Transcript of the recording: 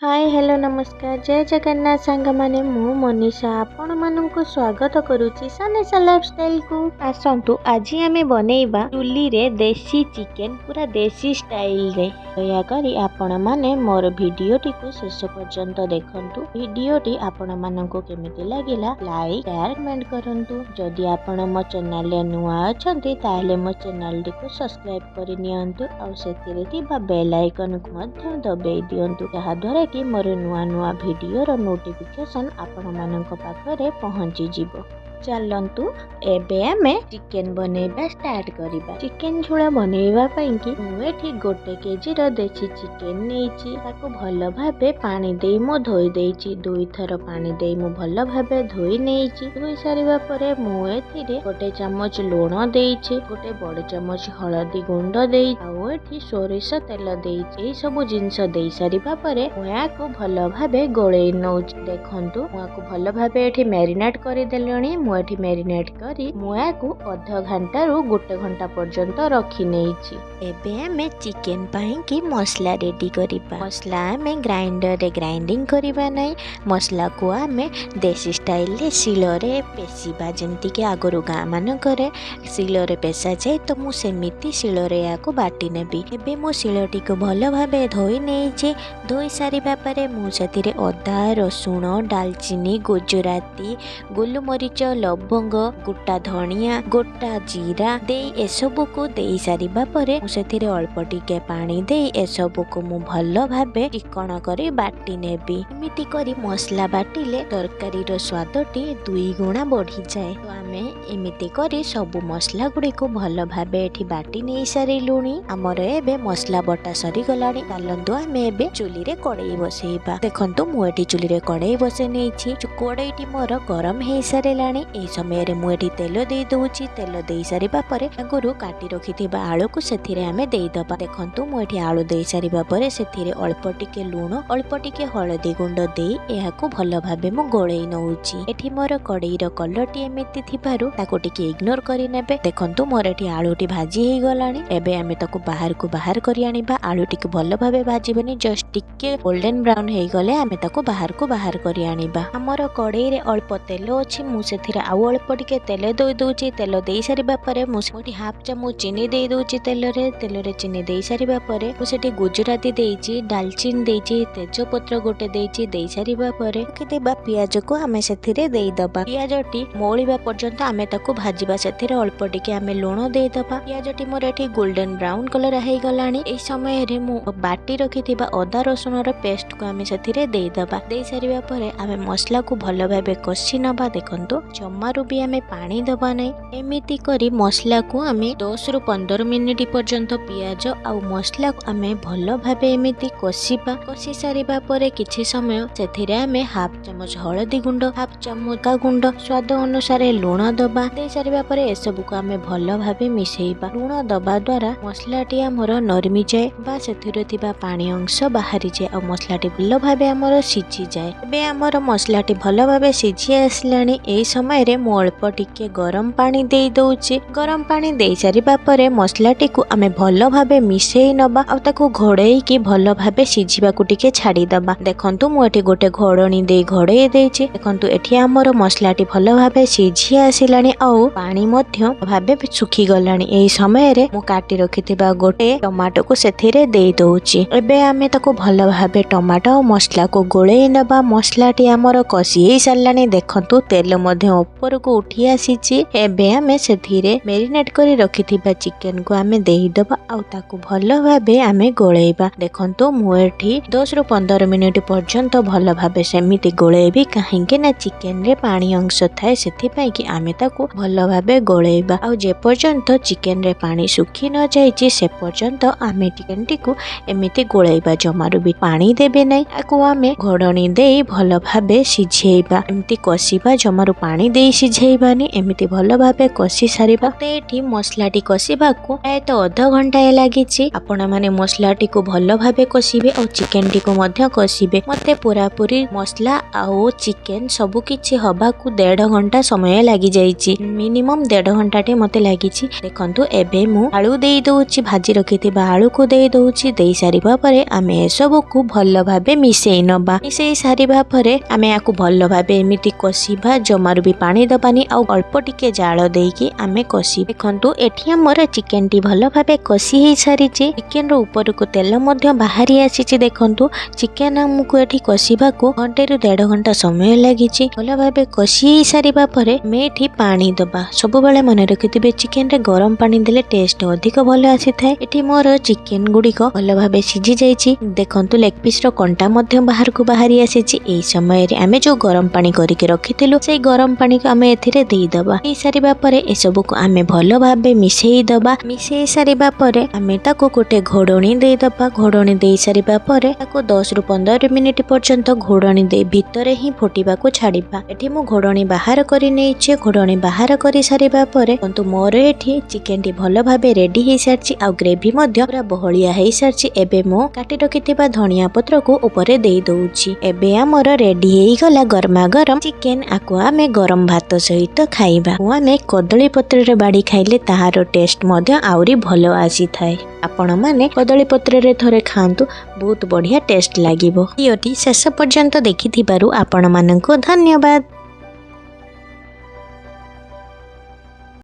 Hi hello नमस्कार जय जगन्नाथ सांग माने मु मनीषा आपण माननकु स्वागत करूची सनेसा लाइफस्टाइल को आसंतु आज आमे बनेइबा चुली रे देसी चिकन पूरा देसी स्टाइल रे दया करी आपण माने मोर वीडियोटी को शेष पर्यंत देखंतु वीडियोटी आपण माननकु केमिति लागिला लाइक शेयर कमेंट करंतु जदि आपण मो चैनल रे नुआ अछंती ताले मो चैनल टी को सब्सक्राइब करि नियंतु और सेतिरे थिबा बेल आइकन को मध्य दबाई दियंतु जहा द्वारा कि मोर नुआ नुआ वीडियो रो नोटिफिकेशन आपण मानक पाखरे पहुंची जिवो। चलंतु एबे आमे चिकन बनेबा स्टार्ट करिबा। चिकन झोला बनेबा पई कि मु एठी 1 केजी रो देसी चिकन नेइची ताको भलो भाबे पानी देई मो धोई देइची 2 थर पानी देई मु भलो भाबे धोई नेइची। धोई सारिबा परे मु एथिरे 1 चम्मच लूण देइची 1 बड़ चम्मच हळदी गुंड देई आ एठी सोरिष तेल देइची। ए सब जिंस देई सारिबा परे मु याको भलो भाबे गोळेई नउची। देखंतु मु याको भलो भाबे एठी मैरिनेट करि देलणी। मुठी मैरिनेट करी मुआ को आधा घंटा रु 1 घंटा पर्यंत रखी नेइची। एबे हमें चिकन पाई की मसला रेडी करिबा। मसला हमें ग्राइंडर रे ग्राइंडिंग करिबा नै मसला को हमें देसी स्टाइल रे शिलो रे पेसिबा जेंति के आगरु गा मान करे शिलो रे पेसा जाय तो मु सेमिति शिलो रे याको बाटी नेबी। एबे मु शिलोटी को भलो भाबे धोई नेइची। धोई सारिबा परे मु सेतिरे अदा रसुण दालचीनी गुजराती गोलमरीच लवंग गोटा धनिया गोटा जीरा दे एसबु को दे सारिबा परे सेथिरे अल्प टिके पानी दे एसबु को मु भलो भाबे चिकन करी बाटी नेबी। एमिति करी मसला बाटिले तरकारी रो स्वादटी 2 गुणा बढ़ी जाए। तो आमे एमिति करी सब मसला गुडी को भलो भाबे एठी बाटी नै सारिलुनी। हमर एबे मसला बटा सरी गलानी। चलंतु आमे एबे चुली रे कड़ाई बसेइबा। देखंतु मु एठी चुली रे कड़ाई बसे नेछि। कड़ाईटी मोर गरम हे सारिलानी। ए समय रे मु एठी तेल दे दोउची। तेल दे सारिबा परे आगुरु काटी रखिथिबा आलू को सेथिरे आमे देई दबा। देखंतु मु एठी आलू दे सारिबा परे सेथिरे अल्प टिके लूण अल्प टिके हळदी गुंड देई एहाकू भलो भाबे मु गोळेई नउची। एठी मोर कड़ाई रो कलरटी एमिति थिबारु ताको टिके इग्नोर करि नेबे। देखंतु मोर एठी आलूटी भाजी हे गलानी। एबे आमे ताको बाहर करि आनिबा। आलू टिके भलो भाबे भाजीबनी जस्ट टिके गोल्डन ब्राउन हे गले आमे ताको बाहर करि आनिबा। हमर कड़ाई रे अल्प तेल अछि मु सेथिरे आउ अल्प टिके तेल दे दोउची। तेल दे सारिबा परे मु सेठी हाफ चम्मच चीनी दे दोउची। तेल रे चीनी दे सारिबा परे मु सेठी गुजराती देइची दालचीनी देइची तेजपत्र गोटे देइची। दे सारिबा परे केतेबा पियाज को आमे सेथिरे देई दबा। पियाजटी मोळिबा पर्यंत आमे ताको भाजीबा। सेथिरे अल्प टिके आमे लूण देई दबा। पियाजटी मोर एठी गोल्डन ब्राउन कलर हे गलानी। ए समय रे मु बाटी रखिथिबा अदा रसुण रो पेस्ट को आमे सेथिरे देई दबा। दे सारिबा परे आमे मसला को भलो भाबे कसी नबा। देखंतु जमारू भी आमे पानी दबा नै। एमिति करी मसला को आमे 10 रु 15 मिनिट पर्यंत पियाज आ मसला को आमे भलो भाबे एमिति कसीबा। कसी सारिबा परे किछि समय सेथिरे आमे हाफ चम्मच हळदी गुंड हाफ चम्मच का गुंड स्वाद अनुसार लूण दबा। दे सारिबा परे ए सब को आमे भलो भाबे मिसेइबा। लूण दबा द्वारा मसलाटी हमर नरमी जाय बा सेथिरे थिबा पानी अंश बाहरी जाय आ मसलाटी भलो भाबे हमर सिझी जाय। एबे हमर मसलाटी भलो भाबे सिझी आसलानी। ए समय रे मु अल्प टिके गरम पानी दे दोउची। गरम पानी दे सारिबा परे मसलाटी को आमे भलो भाबे मिसेई नबा आ ताको घोड़ेई की भलो भाबे सिझिबा को टिके छाडी दबा। देखंतु मु एठी गोटे घोड़णी दे घोड़ेई देइची। देखंतु एठी हमर मसलाटी भलो भाबे सिझी आसिलानी आ पानी मध्य भाबे सुखी गलानी। एई समय रे मु काटी रखिथिबा गोटे टमाटो को सेथिरे दे दोउची। एबे आमे ताको भलो भाबे टमाटो आ मसला को गोळेई नबा। मसलाटी हमर कसी हे सारलानी। देखंतु तेल मध्य ऊपर को उठी आसीची। एबे आमे सेथिरे मैरिनेट करी रखिथिबा चिकन को आमे देई दबा आ ताको भलो भाबे आमे गोळेइबा। देखंतु मु एठी 10 रु 15 मिनिट पर्यंत भलो भाबे सेमिति गोळेइबी काहेकि ना चिकन रे पानी अंश थाए सेथि पई कि आमे ताको भलो भाबे गोळेइबा। आ जे पर्यंत चिकन रे पानी सुखी न जाईची से पर्यंत आमे चिकन टी को एमिति गोळेइबा। जमारू भी पानी देबे नै। आको आमे घोड़णी देई भलो भाबे सिझेइबा। एमिति कसीबा जमारू पानी दे सिझेबानी एमती भल भाव कषि सारिबा। एठी मसलाटी कषिबाकू प्रायतः अध घंटाए लागिछि। आपण माने मसलाटी को भल भाव कषिबे और चिकेन टी को मध्य कषिबे। मते पूरा पूरी मसला आउ चिकेन सबु किछि हबाकू 1.5 घंटा समय लागि जाइछि। मिनिमम 1.5 घंटाटे मते लागिछि। देखंतु एबे मु आलू देई दउछि, भाजी रखिथिबा आलू को देई दउछि। देई सारिबा परे आमे सब को भल भाव मिसेई नबा। मिसेई सारिबा परे आमे आकू भल भाव एमिति कषिबा। जमारु भी पानी दबानी आउ अल्प टिके जाल देकी आमे कषि। देखंतु एठी हमर चिकेन टी भल भाव कषि हेई सारिछि। चिकेन रो ऊपर को तेल मध्य बाहरी आसीछि। देखंतु चिकेन हमकु एठी कषिबाकू घंटे रु 1.5 घंटा समय लागिछि। भल भाव कषि हेई सारिबा परे आमे एठी पानी दबा। सब बेले मन रखिथिबे चिकेन रे गरम पानी देले टेस्ट अधिक भल आसीथाय। एठी मोर चिकेन गुडीको भल भाव सिझी जाइछि। देखंतु लेग पीस रो कंटा मध्य बाहर को बाहरी आसीछि। एई समय रे आमे जो गरम पानी करिके रखिथिलु सेई गरम पानी को आमे एथिरे देई दबा। एई सारिबा परे ए सब को आमे भल भाव मिसेई दबा। मिसेई सारिबा परे आमे ताको गोटे घोडणी देई दबा। घोडणी देई सारिबा परे ताको 10 रु 15 मिनिट पर्यंत घोडणी दे भितरे ही फुटिबा को छाडिबा। एठी मु घोडणी बाहर करि नेइछि। घोडणी बाहर करि सारिबा परे किंतु मोर एठी चिकेन टी भल भाव रेडी हेई सारछि। आ ग्रेवी मध्य पूरा बहलिया हेई सारछि। एबे मु काटी रखिथिबा धनिया पत्र को ऊपर देई दउछि। एबे हमर रेडी हेई गला गरमा गरम चिकेन। आकु आमे गरम भात सहित खाइबा। आमे कदली पत्र रे बाडी खाइले ताहार टेस्ट मध्य आउरी भल आसी थाए। आपण माने कदली पत्र रे थरे खांतु, बहुत बढ़िया टेस्ट लागिबो। वीडियोटी शेष पर्यंत देखिथिबारु आपण माननको धन्यवाद।